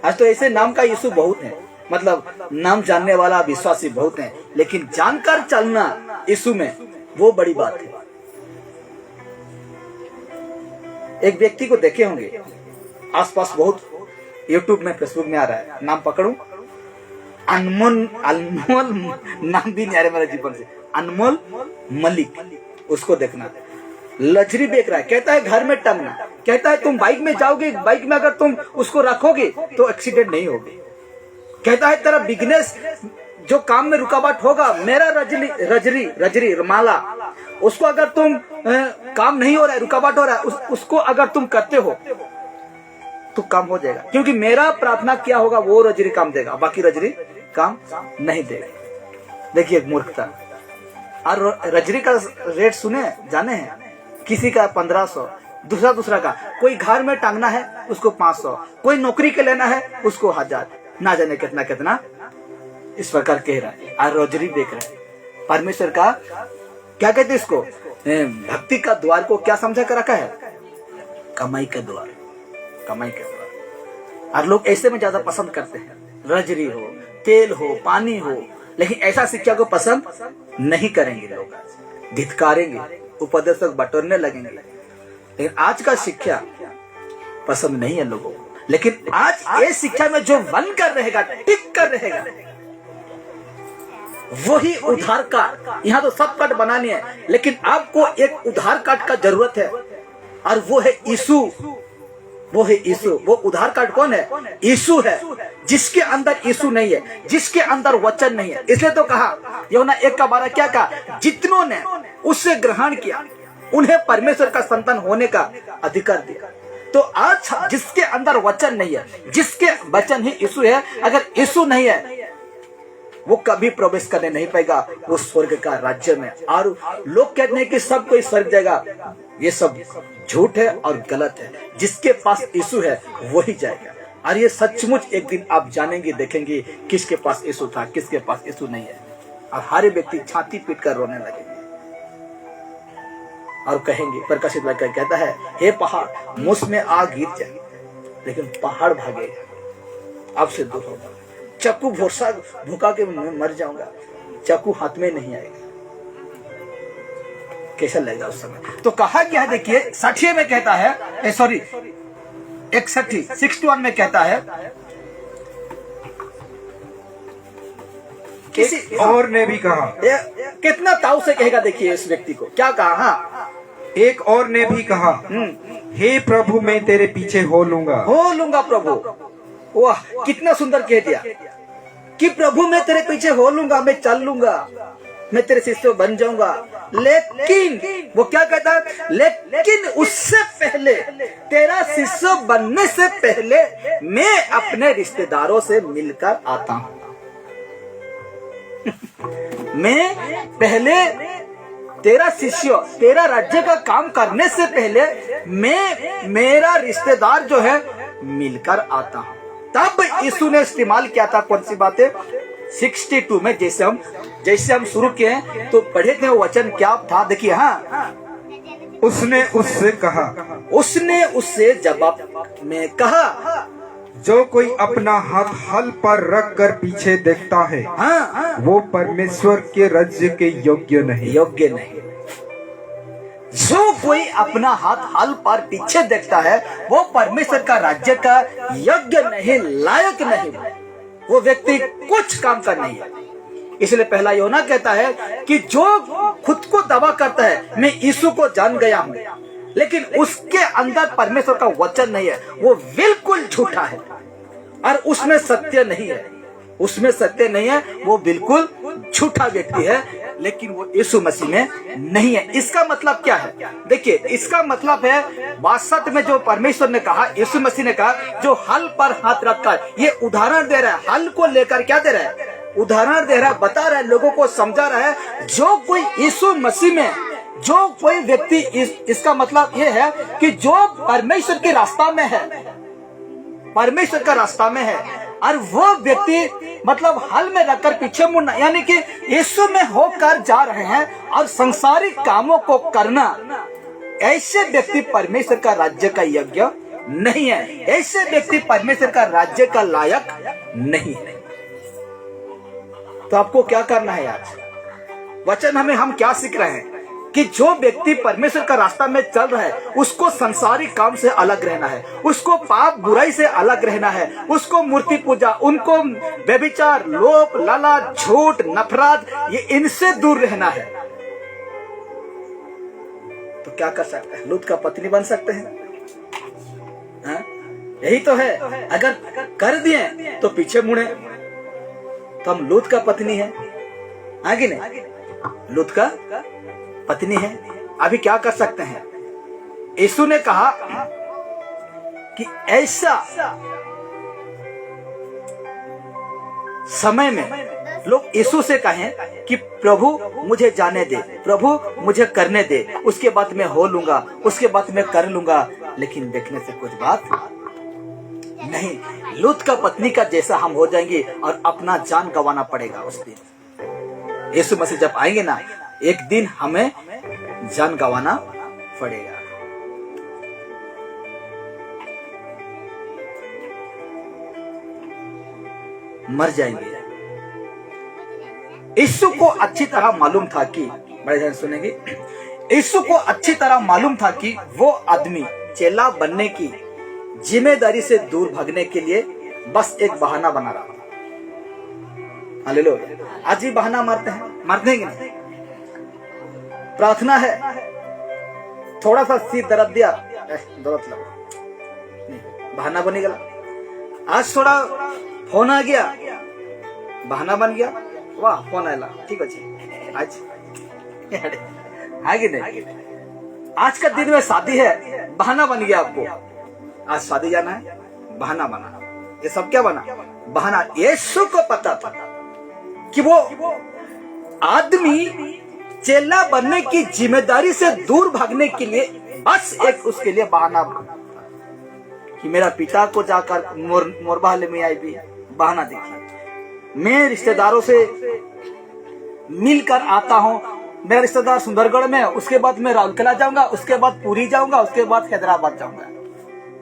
आज तो ऐसे नाम का यीशु बहुत है, मतलब नाम जानने वाला विश्वासी बहुत है, लेकिन जानकर चलना यीशु में, वो बड़ी बात है। एक व्यक्ति को देखे होंगे, आसपास बहुत यूट्यूब में, फेसबुक में आ रहा है, नाम पकड़ूं, अनमोल नाम भी नहीं आ रहा मेरे जीवन से, अनमोल मलिक। उसको देखना, लजरी बेच रहा है, कहता है घर में टंगना, कहता है तुम बाइक में जाओगे, बाइक में अगर तुम उसको रखोगे तो एक्सीडेंट नहीं होगी, कहता है तेरा बिजनेस जो काम में रुकावट होगा, मेरा रजरी माला, उसको अगर तुम काम नहीं हो रहा है, रुकावट हो रहा है, उसको अगर तुम करते हो तो काम हो जाएगा, क्योंकि मेरा प्रार्थना किया होगा वो रजरी काम देगा, बाकी रजरी काम नहीं देगा। देखिए मूर्खता। और रजरी का रेट सुने जाने हैं, किसी का 1500, दूसरा का, कोई घर में टांगना है उसको 500, कोई नौकरी के लेना है उसको 1000, ना जाने कितना कितना इस प्रकार कह रहा है, और रोजरी देख रहा है। परमेश्वर का क्या कहते हैं इसको, भक्ति का द्वार को क्या समझा कर रखा है, कमाई का द्वार। और लोग ऐसे में ज्यादा पसंद करते हैं, रजरी हो, तेल हो, पानी हो, लेकिन ऐसा शिक्षा को पसंद नहीं करेंगे लोग, धिक्कारेंगे, उपदेशक बटोरने लगेंगे। लेकिन आज का शिक्षा पसंद नहीं है लोगों को, लेकिन आज ये शिक्षा में जो बन कर रहेगा, टिक कर रहेगा, वही उधार कार्ड। यहाँ तो सब कार्ड बनानी है, लेकिन आपको एक उधार कार्ड का जरूरत है, और वो है यीशु। वो उधार कार्ड कौन है? यीशु है, जिसके अंदर यीशु नहीं है, जिसके अंदर वचन नहीं है। इसलिए तो कहा यूहन्ना 1:12 क्या कहा, जितनों ने उससे ग्रहण किया उन्हें परमेश्वर का संतान होने का अधिकार दिया। तो आज जिसके अंदर वचन नहीं है, जिसके वचन ही यीशु है, अगर यीशु नहीं है वो कभी प्रवेश करने नहीं पाएगा वो स्वर्ग का राज्य में। और लोग कहते हैं कि सब कोई स्वर्ग जाएगा, ये सब झूठ है और गलत है। जिसके पास यीशु है वही जाएगा, और ये सचमुच एक दिन आप जानेंगे, देखेंगे किसके पास यीशु था, किसके पास यीशु नहीं है। और हर व्यक्ति छाती पीट कर रोने लगेंगे और कहेंगे, प्रकाशित वाक्य कहता है, हे पहाड़ मुझ में आग गिर जाए, लेकिन पहाड़ भागेगा, आपसे दूर होगा। चक्कू भूखा के मर जाऊंगा, चक्कू हाथ में नहीं आएगा। कैसा लगेगा उस समय? तो कहा गया है, देखिए 60 में कहता है, सॉरी 61 में कहता है, किसी और ने भी कहा, कितना ताव से कहेगा, देखिए इस व्यक्ति को क्या कहा। हाँ, एक और ने भी कहा, हे प्रभु मैं तेरे पीछे हो लूंगा प्रभु। वाह, कितना सुंदर कह दिया कि प्रभु मैं तेरे पीछे हो लूंगा, मैं चल लूंगा, मैं तेरे शिष्य बन जाऊंगा। लेकिन वो क्या कहता है, लेकिन उससे पहले, तेरा शिष्य बनने से पहले मैं अपने रिश्तेदारों से मिलकर आता हूं। मैं पहले तेरा शिष्य, तेरा राज्य का काम करने से पहले मैं मेरा रिश्तेदार जो है मिलकर आता हूं। तब यीशु ने इस्तेमाल किया था कौन सी बातें, 62 में जैसे हम शुरू किए हैं तो पढ़े थे वचन क्या था, देखिए। हाँ, उसने उससे जवाब में कहा, जो कोई अपना हाथ हल पर रख कर पीछे देखता है, हाँ, वो परमेश्वर के राज्य के योग्य नहीं। जो कोई अपना हाथ हल पर पीछे देखता है वो परमेश्वर का राज्य का योग्य नहीं, लायक नहीं, वो व्यक्ति कुछ काम का नहीं है। इसलिए पहला यूहन्ना कहता है कि जो खुद को दावा करता है मैं यीशु को जान गया हूं, लेकिन उसके अंदर परमेश्वर का वचन नहीं है, वो बिल्कुल झूठा है और उसमें सत्य नहीं है, उसमें सत्य नहीं है, वो बिल्कुल झूठा व्यक्ति है, लेकिन वो यीशु मसीह में नहीं है। इसका मतलब क्या है? देखिए, इसका मतलब है वास्तव में जो परमेश्वर ने कहा, यीशु मसीह ने कहा, जो हल पर हाथ रखा है, ये उदाहरण दे रहा है, हल को लेकर क्या दे रहा है? उदाहरण दे रहा है, बता रहा है, लोगों को समझा रहा है। जो कोई यीशु मसीह में, जो कोई व्यक्ति इसका मतलब ये है कि जो परमेश्वर के रास्ता में है, परमेश्वर का रास्ता में है, और वो व्यक्ति मतलब हल में रखकर पीछे मुड़ना, यानी कि यीशु में होकर जा रहे हैं और संसारिक कामों को करना, ऐसे व्यक्ति परमेश्वर का राज्य का योग्य नहीं है, ऐसे व्यक्ति परमेश्वर का राज्य का लायक नहीं है। तो आपको क्या करना है? आज वचन हमें हम क्या सीख रहे हैं कि जो व्यक्ति परमेश्वर का रास्ता में चल रहा है उसको संसारिक काम से अलग रहना है, उसको पाप बुराई से अलग रहना है, उसको मूर्ति पूजा, उनको व्यभिचार, लोभ, लालच, झूठ, नफरत, ये इनसे दूर रहना है। तो क्या कर सकते हैं? लूत का पत्नी बन सकते हैं? हाँ? यही तो है। अगर कर दिए तो पीछे मुड़े तो हम लूत का पत्नी है, आगे नहीं, लूत का पत्नी है। अभी क्या कर सकते हैं? यीशु ने कहा कि ऐसा समय में लोग यीशु से कहें कि प्रभु मुझे जाने दे, प्रभु मुझे करने दे, उसके बाद मैं हो लूंगा, उसके बाद मैं कर लूंगा, लेकिन देखने से कुछ बात नहीं। लूत का पत्नी का जैसा हम हो जाएंगे और अपना जान गंवाना पड़ेगा उस दिन। यीशु मसीह जब आएंगे ना, एक दिन हमें जान गंवाना पड़ेगा। मर जाएंगे। यीशु को अच्छी तरह मालूम था कि, बड़े ध्यान सुनेंगे, यीशु को अच्छी तरह मालूम था कि वो आदमी चेला बनने की जिम्मेदारी से दूर भागने के लिए बस एक बहाना बना रहा था। हालेलुया। आज भी बहाना मारते हैं कि नहीं? प्रार्थना है, थोड़ा सा सिर दर्द दिया, दर्द लगा, बहाना बनी गया। आज थोड़ा फोन आ गया, बहाना बन गया, वाह फोन आया, ठीक है आज आगे नहीं। आज का दिन में शादी है, बहाना बन गया आपको, आज शादी जाना है, बहाना बना। ये सब क्या बना? बहाना। यीशु को पता था कि वो आदमी चेला बनने की जिम्मेदारी से दूर भागने के लिए बस एक उसके लिए बहाना कि मेरा पिता को जाकर मोरबा में आई भी बहाना देखिए, मैं रिश्तेदारों से मिलकर आता हूँ, मेरा रिश्तेदार सुंदरगढ़ में, उसके बाद मैं राउरकेला जाऊंगा, उसके बाद पुरी जाऊंगा, उसके बाद हैदराबाद जाऊंगा।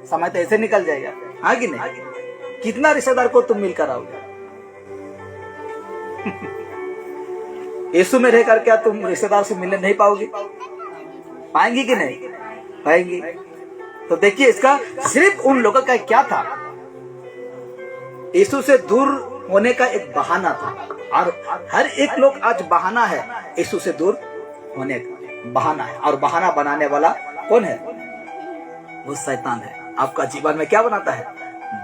समय तो ऐसे निकल जाएगा, हाँ कि नहीं? कितना रिश्तेदार को तुम मिलकर आओगे? यीशु में रहकर क्या तुम रिश्तेदार से मिलने नहीं पाओगे? पाएंगी कि नहीं पाएंगी? तो देखिए, इसका सिर्फ उन लोगों का क्या था? यीशु से दूर होने का एक बहाना था, और हर एक लोग आज बहाना है, यीशु से दूर होने का बहाना है। और बहाना बनाने वाला कौन है? वो शैतान है। आपका जीवन में क्या बनाता है?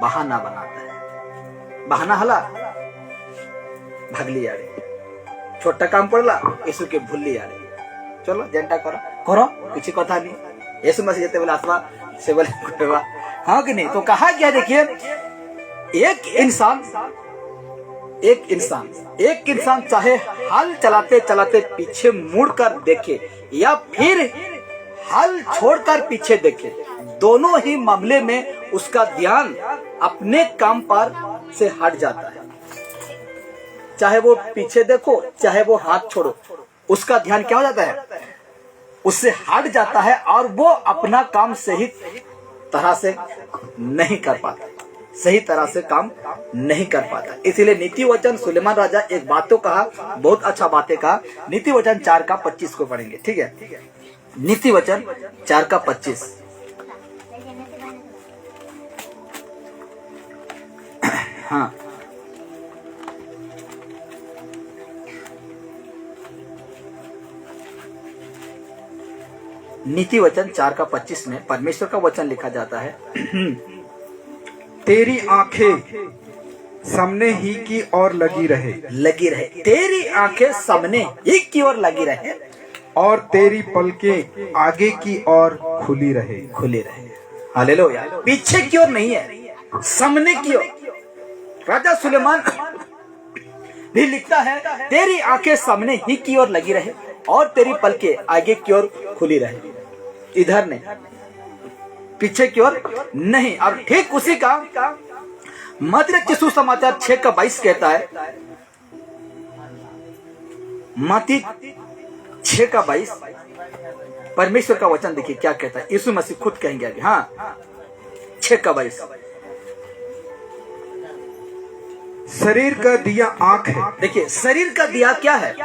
बहाना बनाता है। बहाना हला भाग लिया रे, छोटा काम पड़ला यीशु के भूल लिया रे, चलो जेंटा करो करो, किसी कथा नहीं। यीशु मसीह जते बोले आत्मा से बोले, हाँ कि नहीं? तो कहा क्या? देखिए, एक इंसान चाहे हल चलाते चलाते पीछे मुड़कर देखे या फिर हल छोड़कर पीछे देखे, दोनों ही मामले में उसका ध्यान अपने काम पर से हट जाता है। चाहे वो पीछे देखो, चाहे वो हाथ छोड़ो, उसका ध्यान क्या हो जाता है? उससे हट जाता है, और वो अपना काम सही तरह से नहीं कर पाता, सही तरह से काम नहीं कर पाता। इसीलिए नीति वचन सुलेमान राजा एक बात तो कहा, बहुत अच्छा बातें कहा। नीति वचन 4 का 25 को पढ़ेंगे, ठीक है? नीति वचन 4:25। हाँ, नीति वचन 4:25 में परमेश्वर का वचन लिखा जाता है, तेरी आंखें सामने ही की ओर लगी रहे, तेरी आंखें सामने ही की ओर लगी रहे, और तेरी पलकें आगे की ओर खुली रहे। हालेलुया। पीछे की ओर नहीं है, सामने की ओर। राजा सुलेमान भी लिखता है, तेरी आंखें सामने ही की ओर लगी रहे और तेरी पलकें आगे की ओर खुली रहे। इधर नहीं, पीछे की ओर नहीं। और ठीक उसी का मत्ती सुसमाचार 6:22 कहता है, मत्ती 6:22 परमेश्वर का वचन देखिए क्या कहता है। यीशु मसीह खुद कहेंगे आगे। हाँ, 6:22। शरीर का दिया आंख है। देखिए, शरीर का दिया क्या है?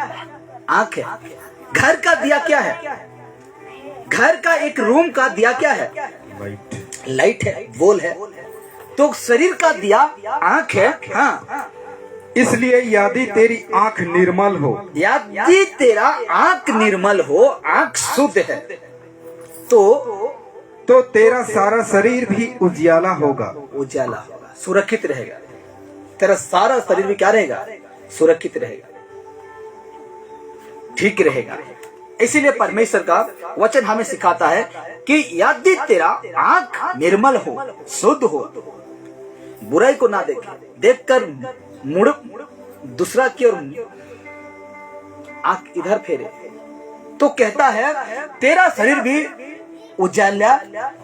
आंख है। घर का दिया क्या है? घर का एक रूम का दिया क्या है? लाइट है, बोल है। तो शरीर का दिया आंख है। हाँ, इसलिए यदि तेरी आंख निर्मल हो, यदि तेरा आंख निर्मल हो, आंख शुद्ध है, तो तेरा सारा शरीर भी उजियाला होगा, सुरक्षित रहेगा। तेरा सारा शरीर भी क्या रहेगा? सुरक्षित रहेगा, ठीक रहेगा। इसीलिए परमेश्वर का वचन हमें सिखाता है कि यदि तेरा आंख निर्मल हो, शुद्ध हो, बुराई को ना देखे, देखकर मुड़ दूसरा की ओर आंख इधर फेरे, तो कहता है तेरा शरीर भी उजाला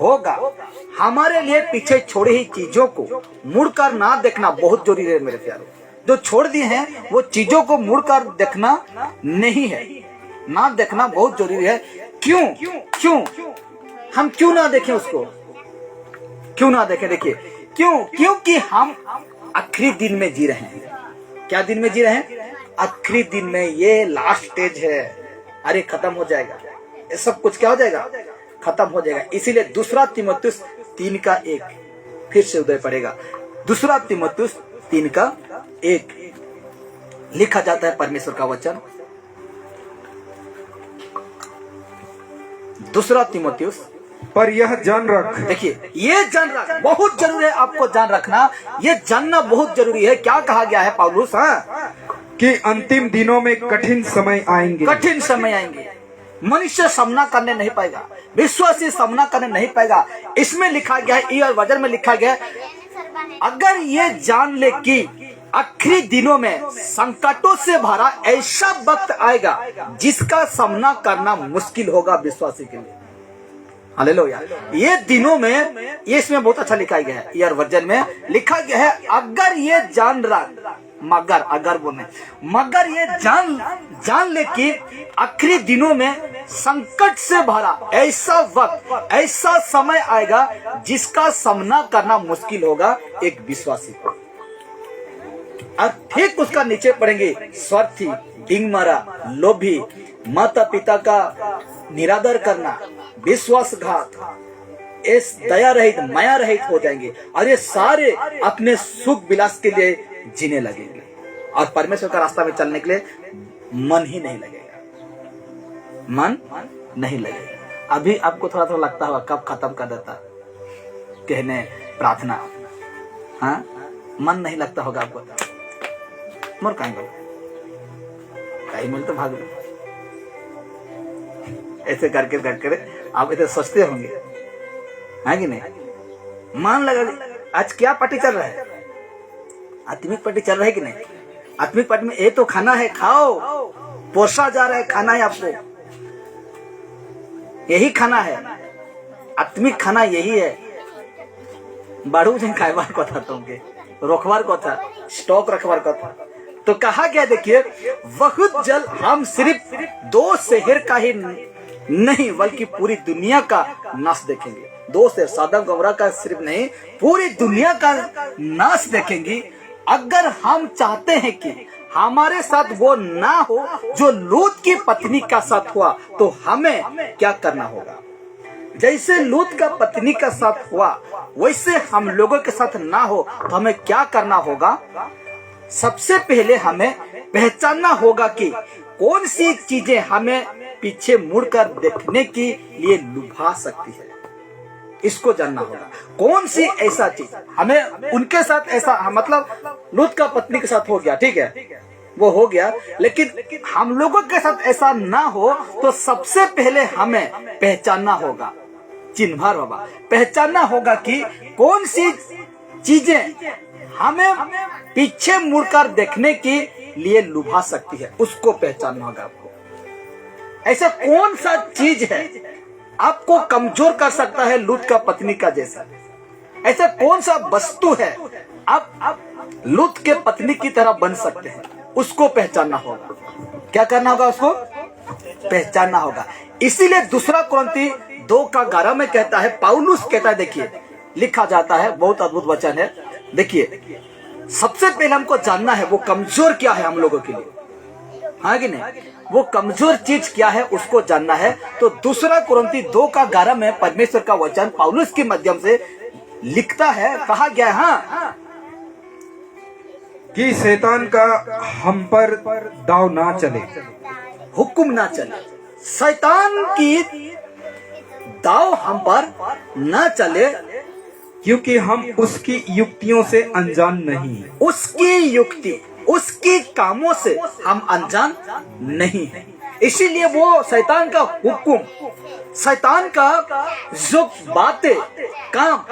होगा। हमारे लिए पीछे छोड़ी हुई चीजों को मुड़कर ना देखना बहुत जरूरी है मेरे प्यारों। जो छोड़ दिए हैं वो चीजों को मुड़कर देखना नहीं है, ना देखना बहुत जरूरी है। क्यों हम क्यों ना देखें उसको? क्यों ना देखें? देखिए क्योंकि हम आखिरी दिन में जी रहे हैं। क्या दिन में जी रहे हैं? आखिरी दिन में। ये लास्ट स्टेज है। अरे खत्म हो जाएगा, ये सब कुछ क्या हो जाएगा? खत्म हो जाएगा। इसीलिए 2 तीमुथियुस 3:1 फिर से उदय पड़ेगा। 2 तीमुथियुस 3:1 लिखा जाता है परमेश्वर का वचन। 2 तीमुथियुस। पर यह जान रख, देखिए ये जान रख, बहुत जरूरी है आपको जान रखना। ये जानना बहुत जरूरी है। क्या कहा गया है पौलुस? कि अंतिम दिनों में कठिन समय आएंगे। कठिन समय आएंगे। मनुष्य सामना करने नहीं पाएगा, विश्वासी सामना करने नहीं पाएगा। इसमें लिखा गया है, ईयर वचन में लिखा गया है, अगर ये जान ले कि आखिरी दिनों में संकटों से भरा ऐसा वक्त आएगा जिसका सामना करना मुश्किल होगा विश्वासी के लिए। हालेलुया। ये दिनों में, ये इसमें बहुत अच्छा लिखा गया है। ईयर वर्जन में लिखा गया है, अगर ये जान रहा, मगर ये जान ले कि आखिरी दिनों में संकट से भरा ऐसा वक्त, ऐसा समय आएगा जिसका सामना करना मुश्किल होगा एक विश्वासी को। अब ठीक उसका नीचे पड़ेंगे स्वार्थी, डिंगमारा, लोभी, माता पिता का निरादर करना, विश्वासघात, इस दया रहित, माया रहित हो जाएंगे और ये सारे अपने सुख विलास के लिए जीने लगेंगे और परमेश्वर का रास्ता में चलने के लिए मन ही नहीं लगेगा। मन नहीं लगेगा। अभी आपको थोड़ा थोड़ा लगता होगा कब खत्म कर देता कहने प्रार्थना। हाँ, मन नहीं लगता होगा आपको। मोर कहीं मिल तो भाग लो। ऐसे करके आप इधर सोचते होंगे, है कि नहीं? मान लगा आज क्या पार्टी चल रहा है? आत्मिक पार्टी चल रहा है कि नहीं? आत्मिक पार्टी में ये तो खाना है, खाओ, पोसा जा रहा है, खाना है आपको, यही खाना है। आत्मिक खाना यही है। बाड़ू जन खाइबार को था, तुमके रोकवार को था, स्टॉक रखवार को था। तो कहा गया, देखिए बहुत जल्द हम सिर्फ 2 शहर का ही नहीं बल्कि पूरी दुनिया का नाश देखेंगे। 2 शहर, सदम गमोरा का सिर्फ नहीं, पूरी दुनिया का नाश देखेंगे। अगर हम चाहते हैं कि हमारे साथ वो ना हो जो लूत की पत्नी का साथ हुआ, तो हमें क्या करना होगा? जैसे लूत का पत्नी का साथ हुआ वैसे हम लोगों के साथ ना हो तो हमें क्या करना होगा? सबसे पहले हमें पहचानना होगा कि कौन सी चीजें हमें पीछे मुड़कर देखने के लिए लुभा सकती है। इसको जानना होगा कौन सी ऐसा चीज हमें उनके साथ ऐसा, मतलब लूत का पत्नी के साथ हो गया, ठीक है, वो हो गया, लेकिन हम लोगों के साथ ऐसा ना हो तो सबसे पहले हमें पहचानना होगा, चिन्ह बाबा, पहचानना होगा कि कौन सी चीजें हमें पीछे मुड़कर देखने के लिए लुभा सकती है, उसको पहचानना होगा आपको। ऐसा कौन सा चीज है आपको कमजोर कर सकता है लूत का पत्नी का जैसा? ऐसा कौन सा वस्तु है आप लूत के पत्नी की तरह बन सकते हैं? उसको पहचानना होगा। क्या करना होगा? उसको पहचानना होगा। इसीलिए दूसरा कुरिन्थी 2:11 में कहता है, पौलुस कहता है, देखिए लिखा जाता है, बहुत अद्भुत वचन है। देखिए सबसे पहले हमको जानना है वो कमजोर क्या है हम लोगों के लिए, हाँ कि नहीं? वो कमजोर चीज क्या है उसको जानना है। तो दूसरा कुरिन्थी 2:11 में परमेश्वर का वचन पौलुस के माध्यम से लिखता है, कहा गया है, हाँ, कि शैतान का हम पर दाव ना चले, हुक्म ना चले, शैतान की दाव हम पर ना चले, क्योंकि हम उसकी युक्तियों से अनजान नहीं। उसकी युक्ति, उसकी कामों से हम अनजान नहीं है। इसीलिए वो शैतान का हुक्म, शैतान का जो बातें, काम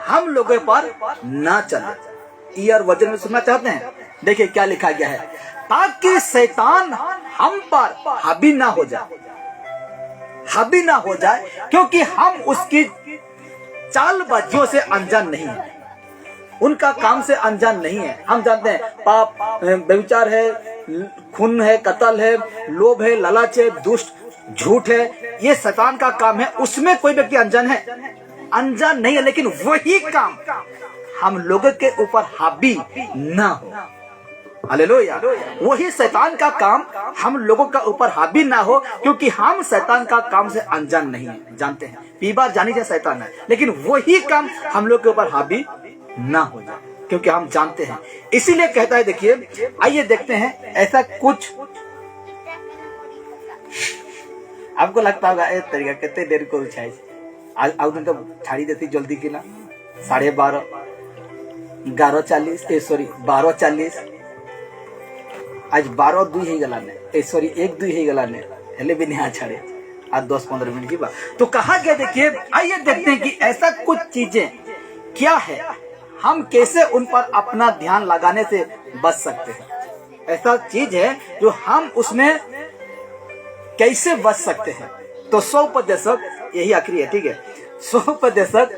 हम लोगों पर ना चले। ईयर वचन में सुनना चाहते हैं? देखिए क्या लिखा गया है, ताकि शैतान हम पर हावी ना हो जाए, हावी ना हो जाए, क्योंकि हम उसकी चालबाजियों से अनजान नहीं है, उनका काम से अनजान नहीं है। हम जानते हैं पाप, व्यभिचार है, खून है, कत्ल है, लोभ है, लालच है, दुष्ट, झूठ है, ये शैतान का काम है। उसमें कोई व्यक्ति अनजान है? अनजान नहीं है, लेकिन वही काम हम लोगों के ऊपर हावी ना हो। हालेलुया। वही शैतान का काम हम लोगों का ऊपर हावी ना हो, क्योंकि हम शैतान का काम से अनजान नहीं है। जानते हैं पीबा जानी जाए शैतान है, लेकिन वही काम हम लोग के ऊपर हावी ना हो जाए, क्योंकि हम जानते हैं। इसीलिए कहता है, देखिए आइए देखते हैं ऐसा कुछ। आपको लगता होगा ए तरीका कितने देर को उछाई आज दिन तो छाड़ी देती जल्दी की ना, 12:30, 12:40 आज 12:02 ही गलाने, 1:02 ही गलाने, हेले भी नहीं छाड़े आज 10-15 मिनट की बात। तो कहा गया, देखिए आइए देखते हैं कि ऐसा कुछ चीजें क्या है, हम कैसे उन पर अपना ध्यान लगाने से बच सकते हैं। ऐसा चीज है जो हम उसमें कैसे बच सकते हैं। तो 100% यही आखिरी है, ठीक है। 100%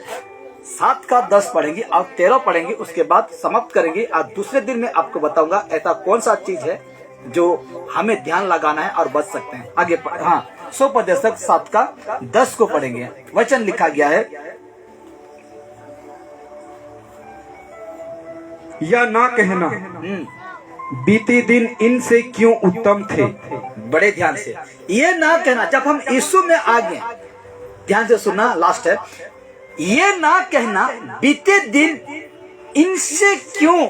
7 का 10 पढ़ेंगे और 13 पढ़ेंगे, उसके बाद समाप्त करेंगे। और दूसरे दिन में आपको बताऊंगा ऐसा कौन सा चीज है जो हमें ध्यान लगाना है और बच सकते हैं। आगे हाँ 100% 7 का 10 को पढ़ेंगे। वचन लिखा गया है, या ना कहना बीते दिन इनसे क्यों उत्तम थे। बड़े ध्यान से ये ना कहना, जब हम यीशु में आ गए, ध्यान से सुनना, लास्ट है, ये ना कहना बीते दिन इनसे क्यों,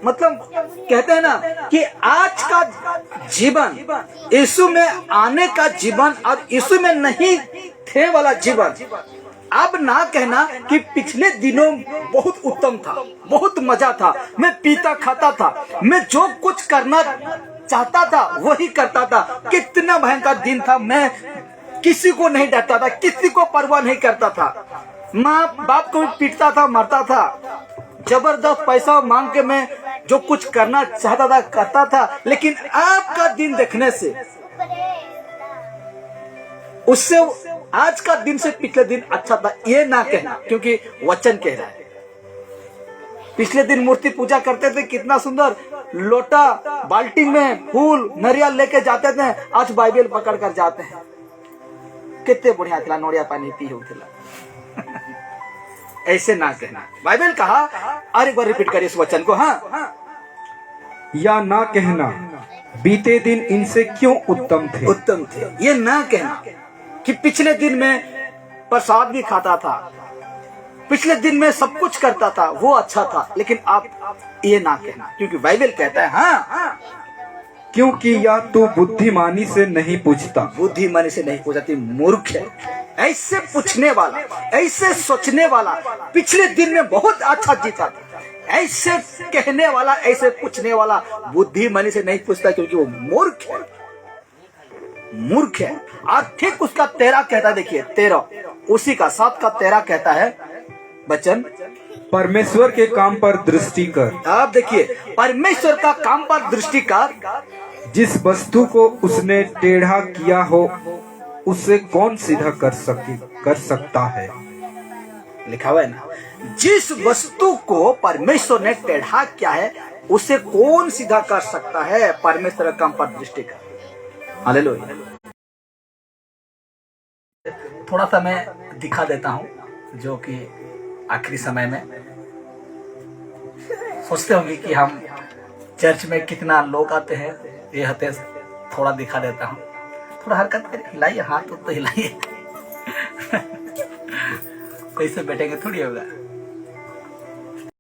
मतलब कहते हैं ना कि आज का जीवन, यीशु में आने का जीवन और यीशु में नहीं थे वाला जीवन, अब ना कहना कि पिछले दिनों बहुत उत्तम था, बहुत मजा था, मैं पीता खाता था, मैं जो कुछ करना चाहता था वही करता था, कितना भयंकर दिन था, मैं किसी को नहीं डरता था, किसी को परवाह नहीं करता था, माँ बाप को भी पीटता था, मरता था, जबरदस्त पैसा मांग के मैं जो कुछ करना चाहता था करता था। लेकिन आपका दिन देखने से, उससे आज का दिन से पिछले दिन अच्छा था, ये ना कहना, क्योंकि वचन कह रहा है। पिछले दिन मूर्ति पूजा करते थे, कितना सुंदर लोटा बाल्टी में फूल नारियल लेके जाते थे, आज बाइबल पकड़ कर जाते हैं, कितने बढ़िया था, नोड़िया पानी पी होता। ऐसे ना कहना, बाइबल कहा, और एक बार रिपीट करिए इस वचन को, हाँ या ना कहना बीते दिन इनसे क्यों उत्तम थे। उत्तम थे, ये ना कहना कि पिछले दिन में प्रसाद भी खाता था, पिछले दिन में सब कुछ करता था, वो अच्छा था, लेकिन आप ये ना कहना, क्योंकि बाइबल कहता है हाँ, क्योंकि या तू बुद्धिमानी से नहीं पूछता। बुद्धिमानी से नहीं पूछती, मूर्ख है। ऐसे पूछने वाला, ऐसे सोचने वाला, पिछले दिन में बहुत अच्छा जीता था, ऐसे कहने वाला, ऐसे पूछने वाला बुद्धिमानी से नहीं पूछता, क्योंकि वो मूर्ख है, मूर्ख है। और ठीक उसका 13 कहता, देखिए 13, उसी का 7 का 13 कहता है वचन, परमेश्वर के काम पर दृष्टि कर। आप देखिए, परमेश्वर का काम पर दृष्टि कर। जिस वस्तु को उसने टेढ़ा किया हो उसे कौन सीधा कर सकता है। लिखा हुआ है ना, जिस वस्तु को परमेश्वर ने टेढ़ा किया है उसे कौन सीधा कर सकता है। परमेश्वर का काम पर दृष्टि कर। हालेलुया। थोड़ा सा मैं दिखा देता हूं, जो कि आखिरी समय में सोचते होंगे कि हम चर्च में कितना लोग आते हैं, ये हते, थोड़ा दिखा देता हूँ। थोड़ा हरकत करिए, हिलाइए हाथ तो हिलाइए। कैसे बैठेंगे थोड़ी होगा।